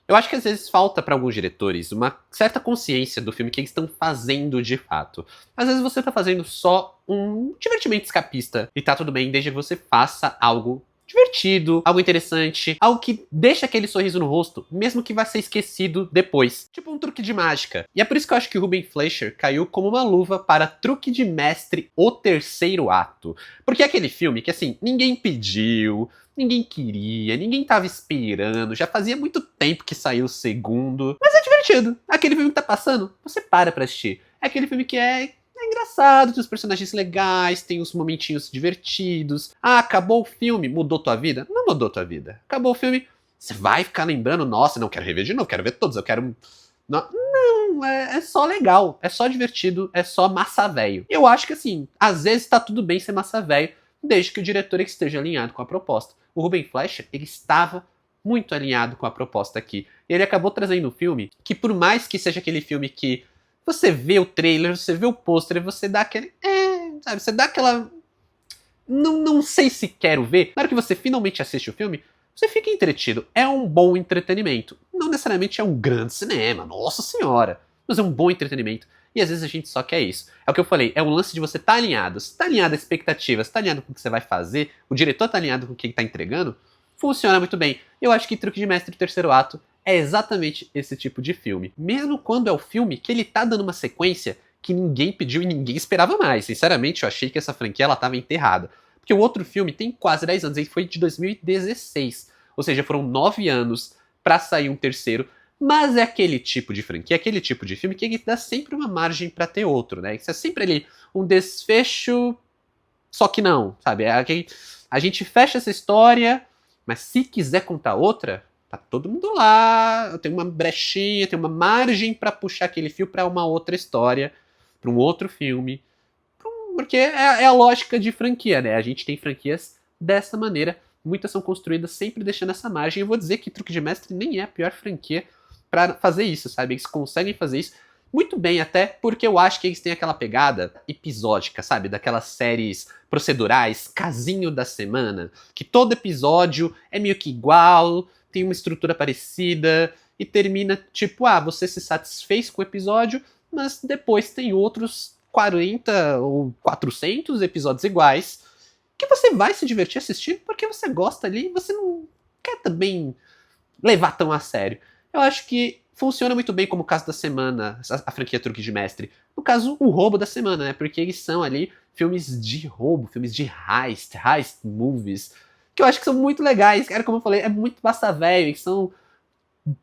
Eu acho que às vezes falta pra alguns diretores uma certa consciência do filme que eles estão fazendo de fato. Às vezes você tá fazendo só um divertimento escapista e tá tudo bem desde que você faça algo divertido, algo interessante, algo que deixa aquele sorriso no rosto, mesmo que vá ser esquecido depois. Tipo um truque de mágica. E é por isso que eu acho que o Ruben Fleischer caiu como uma luva para Truque de Mestre, o Terceiro Ato. Porque é aquele filme que, assim, ninguém pediu, ninguém queria, ninguém tava esperando, já fazia muito tempo que saiu o segundo. Mas é divertido. Aquele filme que tá passando, você para pra assistir. É aquele filme que é engraçado, tem os personagens legais, tem os momentinhos divertidos. Ah, acabou o filme, mudou tua vida? Não mudou tua vida. Acabou o filme, você vai ficar lembrando, nossa, não quero rever de novo, quero ver todos, eu quero... Não, é só legal, é só divertido, é só massa velho. Eu acho que assim, às vezes tá tudo bem ser massa velho, desde que o diretor esteja alinhado com a proposta. O Ruben Fleischer, ele estava muito alinhado com a proposta aqui. Ele acabou trazendo um filme que, por mais que seja aquele filme que você vê o trailer, você vê o pôster e você dá aquele... sabe? Você dá aquela... Não sei se quero ver. Na hora que você finalmente assiste o filme, você fica entretido. É um bom entretenimento. Não necessariamente é um grande cinema, nossa senhora. Mas é um bom entretenimento. E às vezes a gente só quer isso. É o que eu falei, é um lance de você estar alinhado. Se tá alinhado a expectativas, se tá alinhado com o que você vai fazer, o diretor tá alinhado com o que ele tá entregando, funciona muito bem. Eu acho que Truque de Mestre Terceiro Ato é exatamente esse tipo de filme. Mesmo quando é o filme que ele tá dando uma sequência que ninguém pediu e ninguém esperava mais. Sinceramente, eu achei que essa franquia ela tava enterrada. Porque o outro filme tem quase 10 anos, ele foi de 2016. Ou seja, foram 9 anos pra sair um terceiro. Mas é aquele tipo de franquia, aquele tipo de filme que ele dá sempre uma margem pra ter outro, né? Isso é sempre ali um desfecho, só que não, sabe? É aquele... A gente fecha essa história, mas se quiser contar outra, tá todo mundo lá, tem uma brechinha, tem uma margem pra puxar aquele fio pra uma outra história, pra um outro filme. Porque é a lógica de franquia, né? A gente tem franquias dessa maneira, muitas são construídas sempre deixando essa margem. Eu vou dizer que Truque de Mestre nem é a pior franquia pra fazer isso, sabe? Eles conseguem fazer isso muito bem, até porque eu acho que eles têm aquela pegada episódica, sabe? Daquelas séries procedurais, casinho da semana, que todo episódio é meio que igual, tem uma estrutura parecida e termina tipo, você se satisfez com o episódio, mas depois tem outros 40 ou 400 episódios iguais que você vai se divertir assistindo porque você gosta ali e você não quer também levar tão a sério. Eu acho que funciona muito bem como o caso da semana, a franquia Truque de Mestre. No caso, o roubo da semana, né? Porque eles são ali filmes de roubo, filmes de heist movies, que eu acho que são muito legais. Cara, como eu falei, é muito massa velho, que são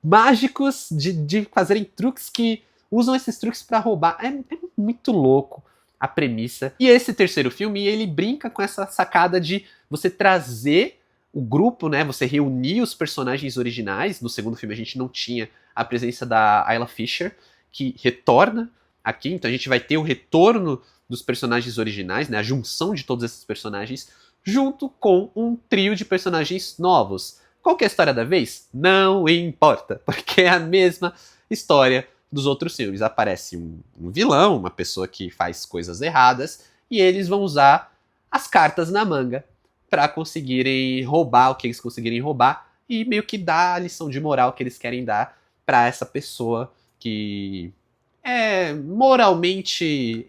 mágicos de fazerem truques que usam esses truques pra roubar. É muito louco a premissa. E esse terceiro filme, ele brinca com essa sacada de você trazer o grupo, né? Você reunir os personagens originais. No segundo filme a gente não tinha a presença da Isla Fisher, que retorna aqui. Então a gente vai ter o retorno dos personagens originais, né? A junção de todos esses personagens, junto com um trio de personagens novos. Qual que é a história da vez? Não importa, porque é a mesma história dos outros filmes. Aparece um vilão, uma pessoa que faz coisas erradas, e eles vão usar as cartas na manga para conseguirem roubar o que eles conseguirem roubar e meio que dar a lição de moral que eles querem dar para essa pessoa que é moralmente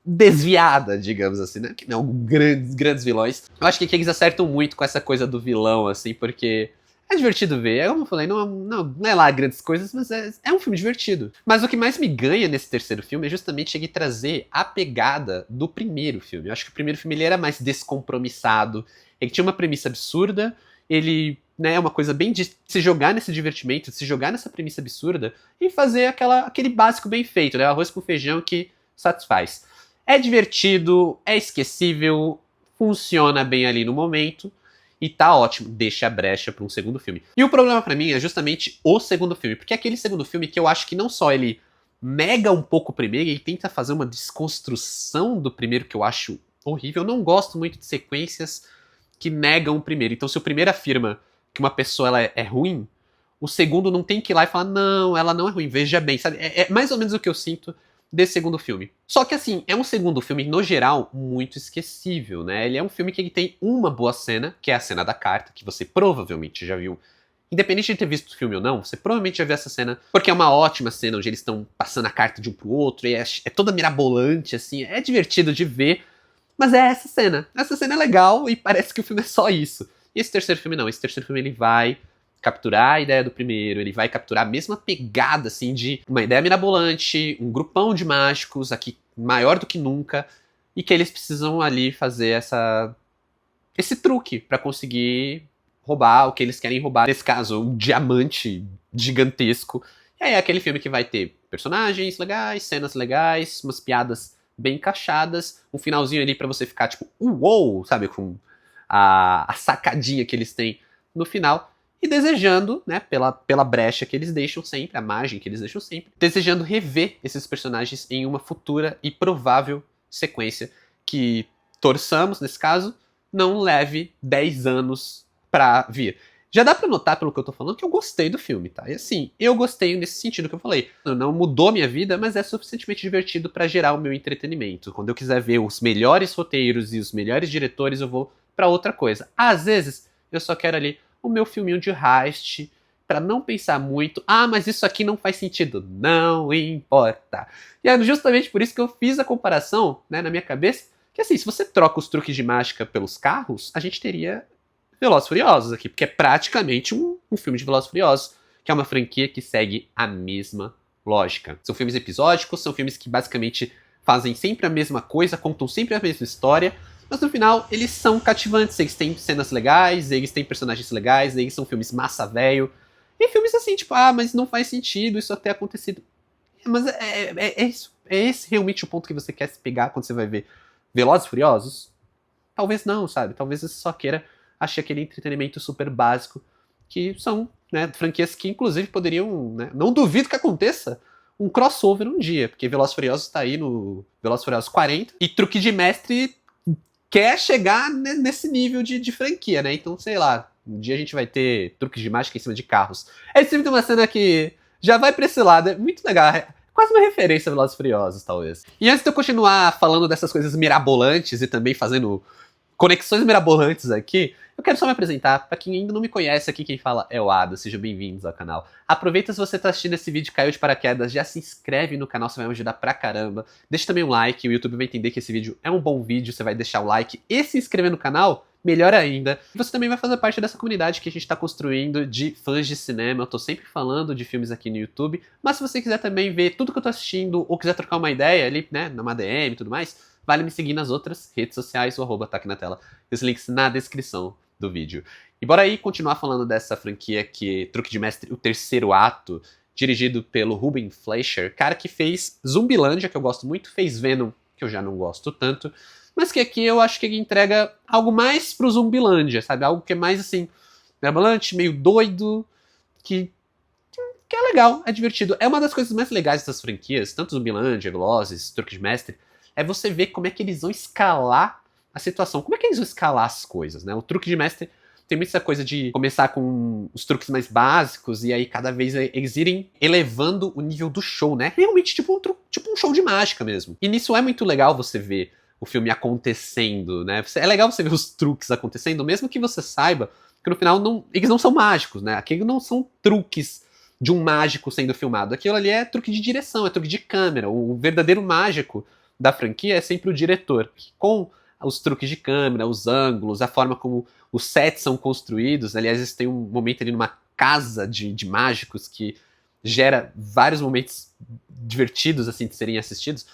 desviada, digamos assim, né? Que não grandes vilões. Eu acho que eles acertam muito com essa coisa do vilão, assim, porque é divertido ver. É como eu falei, não é lá grandes coisas, mas é um filme divertido. Mas o que mais me ganha nesse terceiro filme é justamente ele trazer a pegada do primeiro filme. Eu acho que o primeiro filme ele era mais descompromissado, ele tinha uma premissa absurda, ele é uma coisa bem de se jogar nesse divertimento, de se jogar nessa premissa absurda e fazer aquele básico bem feito, né? Arroz com feijão que satisfaz. É divertido, é esquecível, funciona bem ali no momento e tá ótimo, deixa a brecha para um segundo filme. E o problema para mim é justamente o segundo filme, porque é aquele segundo filme que eu acho que não só ele nega um pouco o primeiro, ele tenta fazer uma desconstrução do primeiro que eu acho horrível. Eu não gosto muito de sequências que negam o primeiro. Então se o primeiro afirma que uma pessoa ela é ruim, o segundo não tem que ir lá e falar, não, ela não é ruim, veja bem, sabe? É mais ou menos o que eu sinto desse segundo filme. Só que assim, é um segundo filme, no geral, muito esquecível, né? Ele é um filme que ele tem uma boa cena, que é a cena da carta, que você provavelmente já viu independente de ter visto o filme ou não, você provavelmente já viu essa cena, porque é uma ótima cena onde eles estão passando a carta de um pro outro, e é toda mirabolante, assim, é divertido de ver, mas é essa cena. Essa cena é legal e parece que o filme é só isso. E esse terceiro filme não, esse terceiro filme ele vai capturar a ideia do primeiro, ele vai capturar a mesma pegada, assim, de uma ideia mirabolante, um grupão de mágicos aqui maior do que nunca, e que eles precisam ali fazer esse truque pra conseguir roubar o que eles querem roubar. Nesse caso, um diamante gigantesco. E aí é aquele filme que vai ter personagens legais, cenas legais, umas piadas bem encaixadas, um finalzinho ali pra você ficar tipo, uou, sabe, com a sacadinha que eles têm no final. E desejando, né, pela brecha que eles deixam sempre, a margem que eles deixam sempre, desejando rever esses personagens em uma futura e provável sequência que, torçamos nesse caso, não leve 10 anos pra vir. Já dá pra notar, pelo que eu tô falando, que eu gostei do filme, tá? E assim, eu gostei nesse sentido que eu falei. Não mudou minha vida, mas é suficientemente divertido pra gerar o meu entretenimento. Quando eu quiser ver os melhores roteiros e os melhores diretores, eu vou pra outra coisa. Às vezes, eu só quero ali o meu filminho de heist, pra não pensar muito, mas isso aqui não faz sentido. Não importa. E é justamente por isso que eu fiz a comparação, né, na minha cabeça, que assim, se você troca os truques de mágica pelos carros, a gente teria Velozes e Furiosos aqui, porque é praticamente um filme de Velozes e Furiosos, que é uma franquia que segue a mesma lógica. São filmes episódicos, são filmes que basicamente fazem sempre a mesma coisa, contam sempre a mesma história, mas no final eles são cativantes, eles têm cenas legais, eles têm personagens legais, eles são filmes massa velho, e filmes assim, tipo, mas não faz sentido isso ter acontecido. Mas é esse realmente o ponto que você quer se pegar quando você vai ver Velozes e Furiosos? Talvez não, sabe? Talvez você só queira achar aquele entretenimento super básico, que são, né, franquias que inclusive poderiam, né, não duvido que aconteça, um crossover um dia, porque Velozes e Furiosos tá aí no Velozes e Furiosos 40, e Truque de Mestre quer chegar nesse nível de franquia, né? Então, sei lá, um dia a gente vai ter truques de mágica em cima de carros. Esse filme tem uma cena que já vai pra esse lado, é muito legal. É quase uma referência a Velozes e Furiosos, talvez. E antes de eu continuar falando dessas coisas mirabolantes e também fazendo conexões mirabolantes aqui, eu quero só me apresentar. Pra quem ainda não me conhece, aqui quem fala é o Ada, sejam bem-vindos ao canal. Aproveita se você tá assistindo esse vídeo e caiu de paraquedas, já se inscreve no canal, você vai me ajudar pra caramba. Deixa também um like, o YouTube vai entender que esse vídeo é um bom vídeo, você vai deixar o like e se inscrever no canal, melhor ainda. Você também vai fazer parte dessa comunidade que a gente tá construindo de fãs de cinema. Eu tô sempre falando de filmes aqui no YouTube, mas se você quiser também ver tudo que eu tô assistindo ou quiser trocar uma ideia ali, né, numa DM e tudo mais, vale me seguir nas outras redes sociais, o arroba tá aqui na tela, e os links na descrição do vídeo. E bora aí continuar falando dessa franquia que Truque de Mestre, o terceiro ato, dirigido pelo Ruben Fleischer, cara que fez Zumbilândia, que eu gosto muito, fez Venom, que eu já não gosto tanto, mas que aqui eu acho que ele entrega algo mais pro Zumbilândia, sabe? Algo que é mais assim, mirabolante, meio doido, que é legal, é divertido. É uma das coisas mais legais dessas franquias, tanto Zumbilândia, Velozes, Truque de Mestre, é você ver como é que eles vão escalar a situação, como é que eles vão escalar as coisas, né? O Truque de Mestre tem muito essa coisa de começar com os truques mais básicos e aí cada vez eles irem elevando o nível do show, né? Realmente tipo um show de mágica mesmo. E nisso é muito legal você ver o filme acontecendo, né? É legal você ver os truques acontecendo, mesmo que você saiba que no final eles não são mágicos, né? Aquilo não são truques de um mágico sendo filmado. Aquilo ali é truque de direção, é truque de câmera. O verdadeiro mágico da franquia é sempre o diretor, com os truques de câmera, os ângulos, a forma como os sets são construídos. Aliás, tem um momento ali numa casa de mágicos que gera vários momentos divertidos assim de serem assistidos.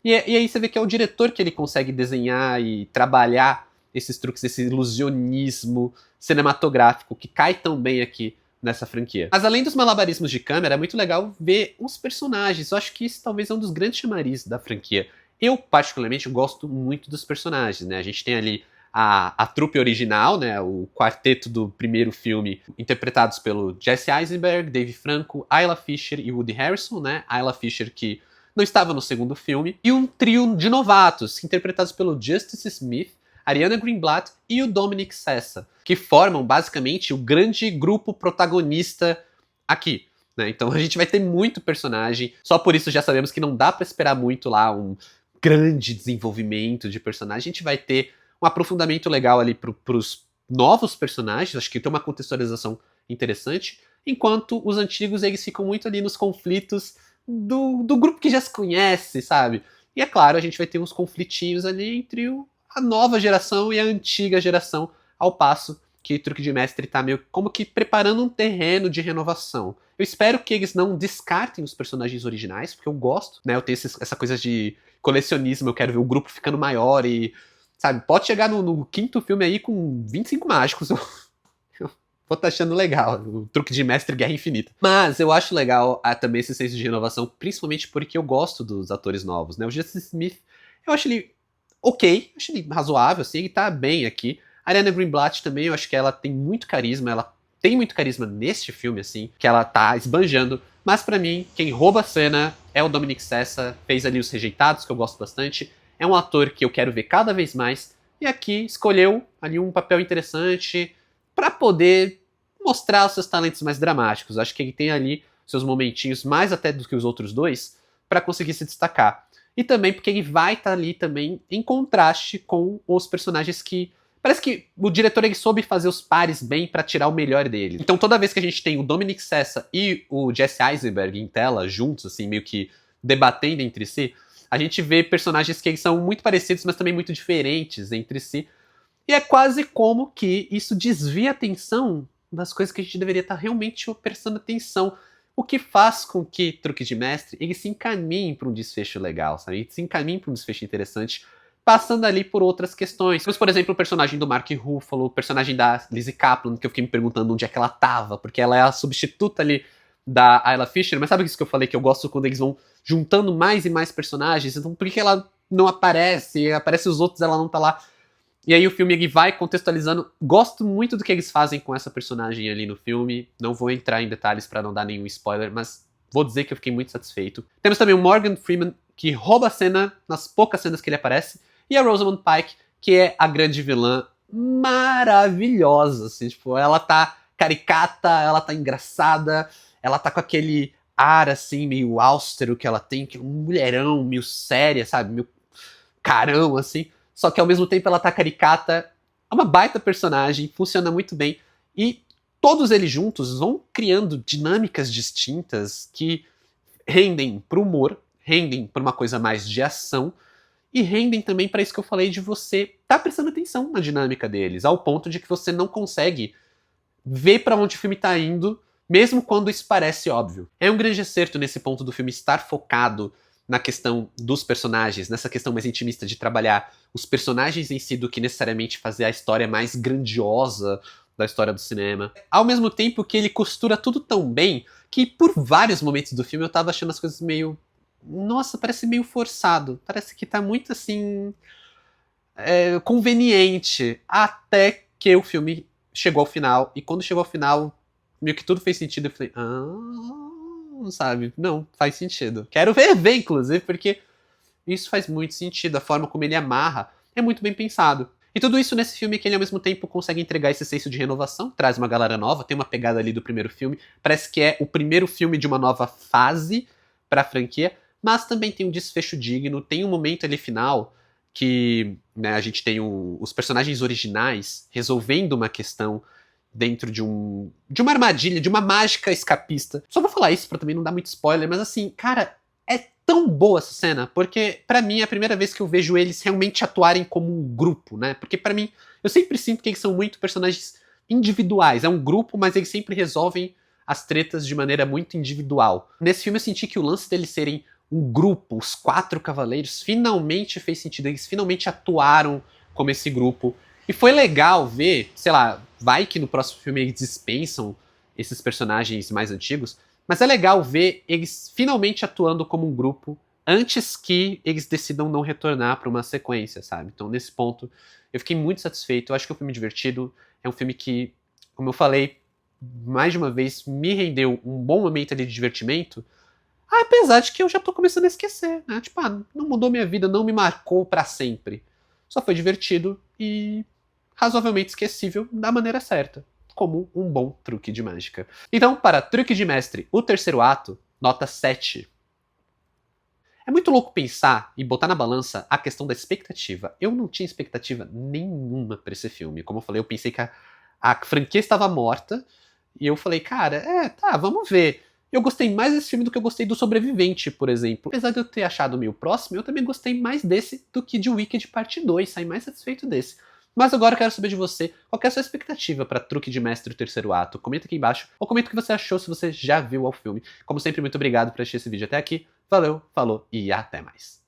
E aí você vê que é o diretor que ele consegue desenhar e trabalhar esses truques, esse ilusionismo cinematográfico que cai tão bem aqui nessa franquia. Mas além dos malabarismos de câmera, é muito legal ver os personagens. Eu acho que isso talvez é um dos grandes chamarizes da franquia. Eu, particularmente, gosto muito dos personagens, né? A gente tem ali a trupe original, né? O quarteto do primeiro filme, interpretados pelo Jesse Eisenberg, Dave Franco, Isla Fisher e Woody Harrelson, né? Isla Fisher que não estava no segundo filme. E um trio de novatos, interpretados pelo Justice Smith, Ariana Greenblatt e o Dominic Sessa, que formam, basicamente, o grande grupo protagonista aqui. Né? Então a gente vai ter muito personagem, só por isso já sabemos que não dá pra esperar muito lá um grande desenvolvimento de personagem. A gente vai ter um aprofundamento legal ali pros novos personagens, acho que tem uma contextualização interessante, enquanto os antigos eles ficam muito ali nos conflitos do grupo que já se conhece, sabe? E é claro, a gente vai ter uns conflitinhos ali entre a nova geração e a antiga geração, ao passo que Truque de Mestre tá meio como que preparando um terreno de renovação. Eu espero que eles não descartem os personagens originais, porque eu gosto, né? Eu tenho essa coisa de colecionismo, eu quero ver o grupo ficando maior e, sabe, pode chegar no quinto filme aí com 25 mágicos. Eu vou estar achando legal, o Truque de Mestre Guerra Infinita. Mas eu acho legal também esse senso de renovação, principalmente porque eu gosto dos atores novos, né? O Justice Smith, eu acho ele ok, acho ele razoável, assim, ele tá bem aqui. A Ariana Greenblatt também, eu acho que ela tem muito carisma, ela tem muito carisma neste filme, assim, que ela tá esbanjando. Mas pra mim, quem rouba a cena é o Dominic Sessa, fez ali Os Rejeitados, que eu gosto bastante. É um ator que eu quero ver cada vez mais. E aqui escolheu ali um papel interessante pra poder mostrar os seus talentos mais dramáticos. Acho que ele tem ali seus momentinhos, mais até do que os outros dois, pra conseguir se destacar. E também porque ele vai estar ali também em contraste com os personagens que... Parece que o diretor ele soube fazer os pares bem pra tirar o melhor dele. Então toda vez que a gente tem o Dominic Sessa e o Jesse Eisenberg em tela, juntos, assim, meio que debatendo entre si, a gente vê personagens que eles são muito parecidos, mas também muito diferentes entre si. E é quase como que isso desvia a atenção das coisas que a gente deveria estar realmente prestando atenção. O que faz com que Truque de Mestre ele se encaminhe para um desfecho legal, sabe? Ele se encaminhe para um desfecho interessante, passando ali por outras questões. Mas, por exemplo, o personagem do Mark Ruffalo, o personagem da Lizzie Kaplan, que eu fiquei me perguntando onde é que ela tava, porque ela é a substituta ali da Isla Fisher, mas sabe isso que eu falei, que eu gosto quando eles vão juntando mais e mais personagens, então por que ela não aparece? Aparece os outros, ela não tá lá. E aí o filme ele vai contextualizando. Gosto muito do que eles fazem com essa personagem ali no filme. Não vou entrar em detalhes para não dar nenhum spoiler, mas vou dizer que eu fiquei muito satisfeito. Temos também o Morgan Freeman, que rouba a cena nas poucas cenas que ele aparece. E a Rosamund Pike, que é a grande vilã maravilhosa, assim, tipo, ela tá caricata, ela tá engraçada, ela tá com aquele ar, assim, meio austero que ela tem, que é um mulherão, meio séria, sabe, meio carão, assim, só que ao mesmo tempo ela tá caricata, é uma baita personagem, funciona muito bem, e todos eles juntos vão criando dinâmicas distintas que rendem pro humor, rendem pra uma coisa mais de ação, e rendem também para isso que eu falei de você tá prestando atenção na dinâmica deles, ao ponto de que você não consegue ver para onde o filme tá indo, mesmo quando isso parece óbvio. É um grande acerto nesse ponto do filme estar focado na questão dos personagens, nessa questão mais intimista de trabalhar os personagens em si do que necessariamente fazer a história mais grandiosa da história do cinema. Ao mesmo tempo que ele costura tudo tão bem que por vários momentos do filme eu tava achando as coisas meio... Nossa, parece meio forçado. Parece que tá muito assim... conveniente. Até que o filme chegou ao final. E quando chegou ao final, meio que tudo fez sentido. Eu falei, sabe? Não, faz sentido. Quero ver, inclusive, porque isso faz muito sentido. A forma como ele amarra é muito bem pensado. E tudo isso nesse filme que ele ao mesmo tempo consegue entregar esse senso de renovação, traz uma galera nova, tem uma pegada ali do primeiro filme, parece que é o primeiro filme de uma nova fase pra franquia, mas também tem um desfecho digno, tem um momento ali final que, né, a gente tem os personagens originais resolvendo uma questão dentro de uma armadilha, de uma mágica escapista. Só vou falar isso pra também não dar muito spoiler, mas assim, cara, é tão boa essa cena, porque pra mim é a primeira vez que eu vejo eles realmente atuarem como um grupo, né? Porque pra mim, eu sempre sinto que eles são muito personagens individuais. É um grupo, mas eles sempre resolvem as tretas de maneira muito individual. Nesse filme eu senti que o lance deles serem um grupo, os quatro cavaleiros, finalmente fez sentido. Eles finalmente atuaram como esse grupo. E foi legal ver, sei lá, vai que no próximo filme eles dispensam esses personagens mais antigos, mas é legal ver eles finalmente atuando como um grupo antes que eles decidam não retornar para uma sequência, sabe? Então, nesse ponto, eu fiquei muito satisfeito. Eu acho que é um filme divertido. É um filme que, como eu falei mais de uma vez, me rendeu um bom momento ali de divertimento, apesar de que eu já tô começando a esquecer, né? Tipo, não mudou minha vida, não me marcou para sempre. Só foi divertido e razoavelmente esquecível da maneira certa, como um bom truque de mágica. Então, para Truque de Mestre, o terceiro ato, nota 7. É muito louco pensar e botar na balança a questão da expectativa. Eu não tinha expectativa nenhuma para esse filme. Como eu falei, eu pensei que a franquia estava morta E eu falei, cara, tá, vamos ver. Eu gostei mais desse filme do que eu gostei do Sobrevivente, por exemplo. Apesar de eu ter achado meio próximo, eu também gostei mais desse do que de Wicked Parte 2, saí mais satisfeito desse. Mas agora eu quero saber de você, qual que é a sua expectativa para Truque de Mestre o terceiro ato? Comenta aqui embaixo, ou comenta o que você achou se você já viu o filme. Como sempre, muito obrigado por assistir esse vídeo até aqui. Valeu, falou e até mais.